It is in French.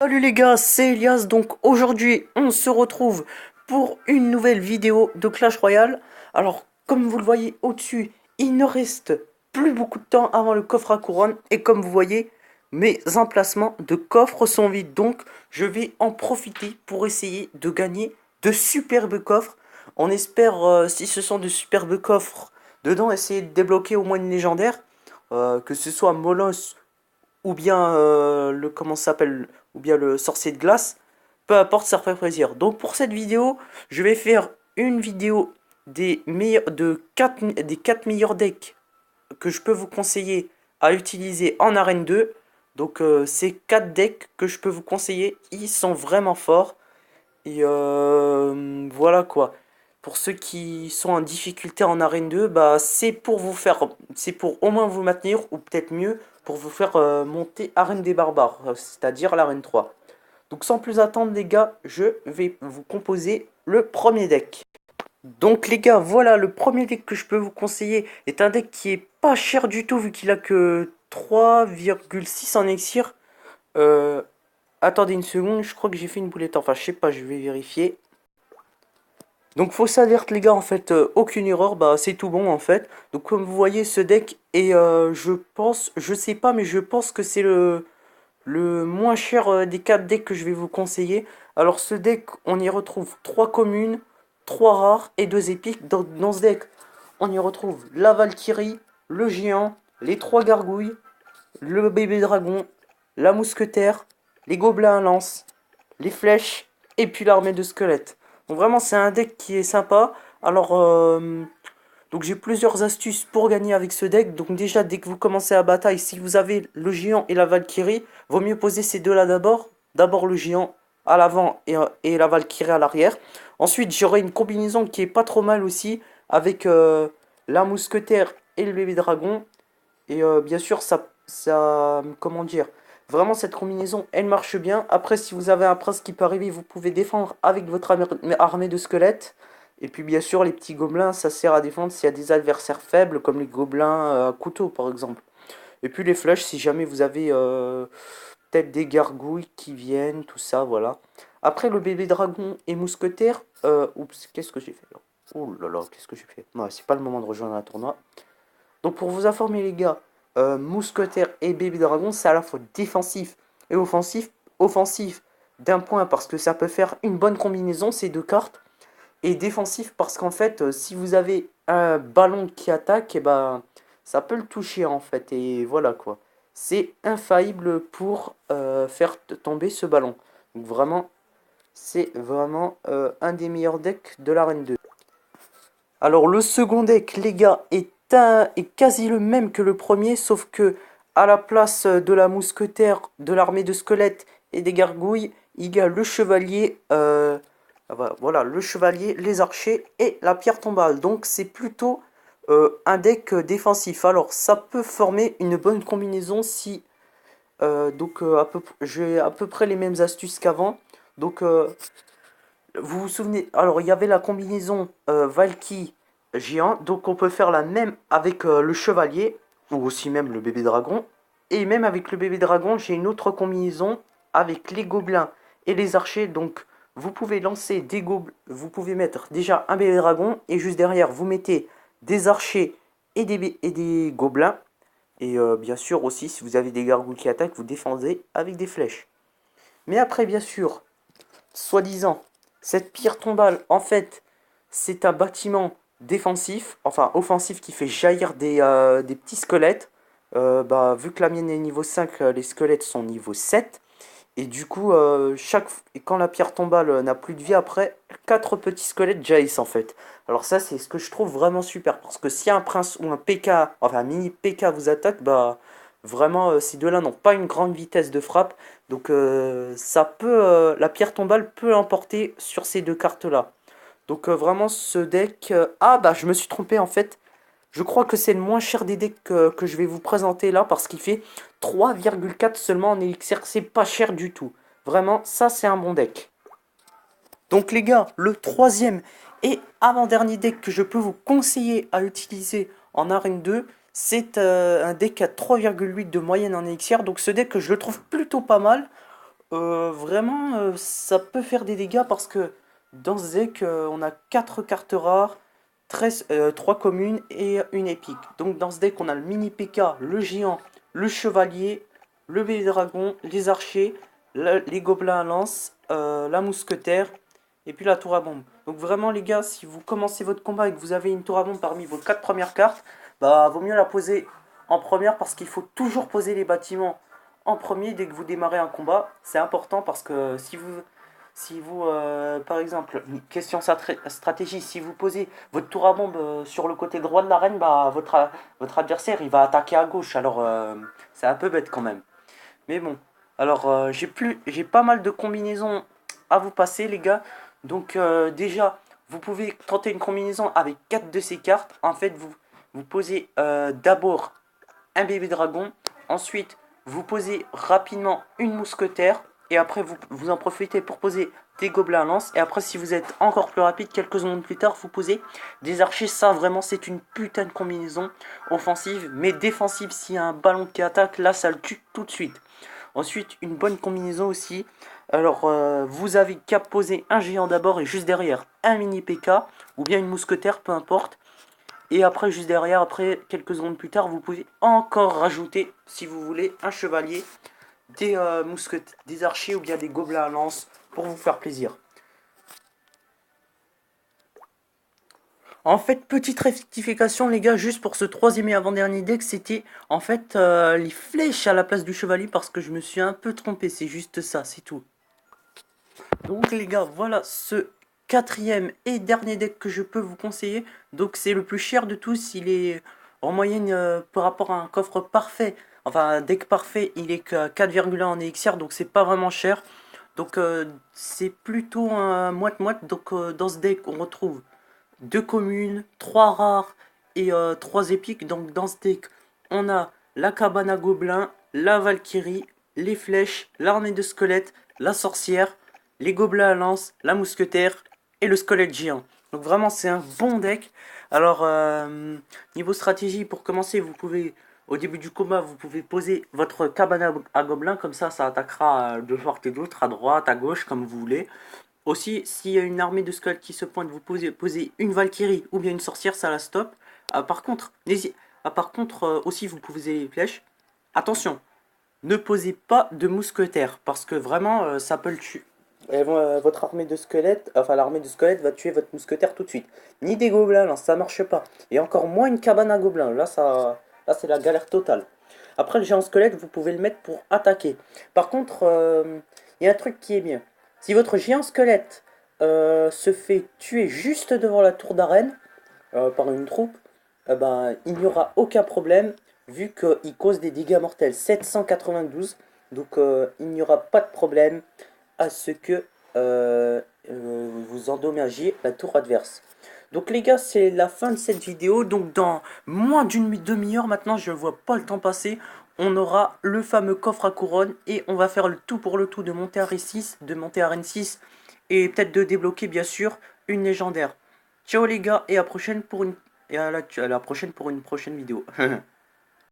Salut les gars, c'est Elias. Donc aujourd'hui, on se retrouve pour une nouvelle vidéo de Clash Royale. Alors, comme vous le voyez au-dessus, il ne reste plus beaucoup de temps avant le coffre à couronne. Et comme vous voyez, mes emplacements de coffres sont vides. Donc, je vais en profiter pour essayer de gagner de superbes coffres. On espère, si ce sont de superbes coffres, dedans essayer de débloquer au moins une légendaire. Que ce soit Molos ou bien comment ça s'appelle, ou bien le sorcier de glace, peu importe, ça ferait plaisir. Donc pour cette vidéo, je vais faire une vidéo des 4 meilleurs decks que je peux vous conseiller à utiliser en arène 2. Donc ces 4 decks que je peux vous conseiller, ils sont vraiment forts. Et voilà quoi. Pour ceux qui sont en difficulté en arène 2, bah c'est pour au moins vous maintenir, ou peut-être mieux, pour vous faire monter arène des barbares, c'est-à-dire l'arène 3. Donc sans plus attendre les gars, je vais vous composer le premier deck. Donc les gars, voilà, le premier deck que je peux vous conseiller est un deck qui est pas cher du tout vu qu'il a que 3,6 en elixir. Euh, Attendez une seconde, je crois que j'ai fait une boulette. Enfin, je sais pas, je vais vérifier. Donc fausse alerte les gars, en fait, aucune erreur, bah c'est tout bon en fait. Donc comme vous voyez, ce deck est, je pense, je sais pas, mais je pense que c'est le moins cher des 4 decks que je vais vous conseiller. Alors ce deck, on y retrouve 3 communes, 3 rares et 2 épiques. Dans ce deck, on y retrouve la Valkyrie, le géant, les 3 gargouilles, le bébé dragon, la mousquetaire, les gobelins à lance, les flèches et puis l'armée de squelettes. Donc vraiment c'est un deck qui est sympa. Alors donc j'ai plusieurs astuces pour gagner avec ce deck. Donc déjà dès que vous commencez la bataille, si vous avez le géant et la Valkyrie, vaut mieux poser ces deux là d'abord. D'abord le géant à l'avant et la Valkyrie à l'arrière. Ensuite j'aurai une combinaison qui est pas trop mal aussi avec la mousquetaire et le bébé dragon. Et bien sûr, comment dire, vraiment cette combinaison, elle marche bien. Après, si vous avez un prince qui peut arriver, vous pouvez défendre avec votre armée de squelettes. Et puis bien sûr, les petits gobelins, ça sert à défendre s'il y a des adversaires faibles, comme les gobelins à couteau par exemple. Et puis les flèches, si jamais vous avez peut-être des gargouilles qui viennent, tout ça, voilà. Après, le bébé dragon et mousquetaire, oups, qu'est-ce que j'ai fait là? Oh là là, qu'est-ce que j'ai fait? Non, c'est pas le moment de rejoindre un tournoi. Donc pour vous informer les gars, Mousquetaire et Baby Dragon, c'est à la fois défensif et offensif. Offensif d'un point parce que ça peut faire une bonne combinaison ces deux cartes. Et défensif parce qu'en fait, si vous avez un ballon qui attaque, et ben, ça peut le toucher en fait. Et voilà quoi. C'est infaillible pour faire tomber ce ballon. Donc vraiment, c'est vraiment un des meilleurs decks de l'arène 2. Alors le second deck, les gars, est quasi le même que le premier, sauf que à la place de la mousquetaire, de l'armée de squelettes et des gargouilles, il y a le chevalier, voilà, le chevalier, les archers et la pierre tombale. Donc c'est plutôt un deck défensif. Alors ça peut former une bonne combinaison si j'ai à peu près les mêmes astuces qu'avant. Donc vous vous souvenez, alors il y avait la combinaison Valky géant, donc on peut faire la même avec le chevalier, ou aussi même le bébé dragon. Et même avec le bébé dragon, j'ai une autre combinaison avec les gobelins et les archers. Donc vous pouvez lancer des gobelins, vous pouvez mettre déjà un bébé dragon, et juste derrière vous mettez des archers et des gobelins. Et bien sûr aussi, si vous avez des gargouilles qui attaquent, vous défendez avec des flèches. Mais après, bien sûr, soi-disant, cette pierre tombale, en fait, c'est un bâtiment défensif, enfin offensif, qui fait jaillir des petits squelettes. Bah, vu que la mienne est niveau 5, les squelettes sont niveau 7. Et du coup, quand la pierre tombale n'a plus de vie après, 4 petits squelettes jaillissent en fait. Alors ça, c'est ce que je trouve vraiment super. Parce que si un prince ou un PK, enfin un mini PK vous attaque, bah vraiment, ces deux-là n'ont pas une grande vitesse de frappe. Donc la pierre tombale peut l'emporter sur ces deux cartes-là. Donc vraiment, ce deck... ah bah, je me suis trompé en fait. Je crois que c'est le moins cher des decks que je vais vous présenter là parce qu'il fait 3,4 seulement en élixir. C'est pas cher du tout. Vraiment, ça c'est un bon deck. Donc les gars, le troisième et avant-dernier deck que je peux vous conseiller à utiliser en arène 2, c'est un deck à 3,8 de moyenne en élixir. Donc ce deck, je le trouve plutôt pas mal. Vraiment, ça peut faire des dégâts parce que dans ce deck, on a 4 cartes rares, 3 communes et une épique. Donc dans ce deck, on a le mini P.K., le géant, le chevalier, le bébé dragon, les archers, les gobelins à lance, la mousquetaire et puis la tour à bombe. Donc vraiment les gars, si vous commencez votre combat et que vous avez une tour à bombe parmi vos 4 premières cartes, bah vaut mieux la poser en première parce qu'il faut toujours poser les bâtiments en premier dès que vous démarrez un combat. C'est important parce que si vous, par exemple, question stratégie, si vous posez votre tour à bombe sur le côté droit de l'arène, bah votre adversaire il va attaquer à gauche. Alors c'est un peu bête quand même. Mais bon, alors j'ai pas mal de combinaisons à vous passer les gars. Donc déjà, vous pouvez tenter une combinaison avec 4 de ces cartes. En fait, vous posez d'abord un bébé dragon. Ensuite, vous posez rapidement une mousquetaire. Et après, vous en profitez pour poser des gobelins à lance. Et après, si vous êtes encore plus rapide, quelques secondes plus tard, vous posez des archers. Ça, vraiment, c'est une putain de combinaison offensive. Mais défensive, s'il y a un ballon qui attaque, là, ça le tue tout de suite. Ensuite, une bonne combinaison aussi. Alors, vous avez qu'à poser un géant d'abord et juste derrière un mini P.K. ou bien une mousquetaire, peu importe. Et après, juste derrière, après, quelques secondes plus tard, vous pouvez encore rajouter, si vous voulez, un chevalier, des des archers ou bien des gobelins à lance pour vous faire plaisir. En fait, petite rectification, les gars, juste pour ce troisième et avant-dernier deck, c'était en fait les flèches à la place du chevalier parce que je me suis un peu trompé. C'est juste ça, c'est tout. Donc les gars, voilà ce quatrième et dernier deck que je peux vous conseiller. Donc c'est le plus cher de tous, il est en moyenne par rapport à un coffre parfait. Enfin un deck parfait, il est que 4,1 en EXR, donc c'est pas vraiment cher. Donc c'est plutôt un moite-moite. Donc dans ce deck on retrouve 2 communes, 3 rares et 3 épiques. Donc dans ce deck on a la cabane à gobelins, la valkyrie, les flèches, l'armée de squelettes, la sorcière, les gobelins à lance, la mousquetaire et le squelette géant. Donc vraiment c'est un bon deck. Alors niveau stratégie, pour commencer, vous pouvez au début du combat, vous pouvez poser votre cabane à gobelins, comme ça attaquera de part et d'autre, à droite, à gauche, comme vous voulez. Aussi, s'il y a une armée de squelettes qui se pointe, vous posez une valkyrie ou bien une sorcière, ça la stoppe. Par contre, aussi vous posez les flèches. Attention, ne posez pas de mousquetaires parce que vraiment ça peut le tuer. Votre armée de squelettes, enfin l'armée de squelettes va tuer votre mousquetaire tout de suite. Ni des gobelins, là, ça marche pas. Et encore moins une cabane à gobelins. Là c'est la galère totale. Après le géant squelette, vous pouvez le mettre pour attaquer. Par contre, il y a un truc qui est bien. Si votre géant squelette se fait tuer juste devant la tour d'arène par une troupe, ben, il n'y aura aucun problème vu qu'il cause des dégâts mortels 792. Donc il n'y aura pas de problème à ce que vous endommagiez la tour adverse. Donc les gars, c'est la fin de cette vidéo. Donc dans moins d'une demi-heure maintenant, je ne vois pas le temps passer. On aura le fameux coffre à couronne et on va faire le tout pour le tout de monter à R6, de monter à Rennes 6 et peut-être de débloquer bien sûr une légendaire. Ciao les gars et à la prochaine pour une prochaine vidéo.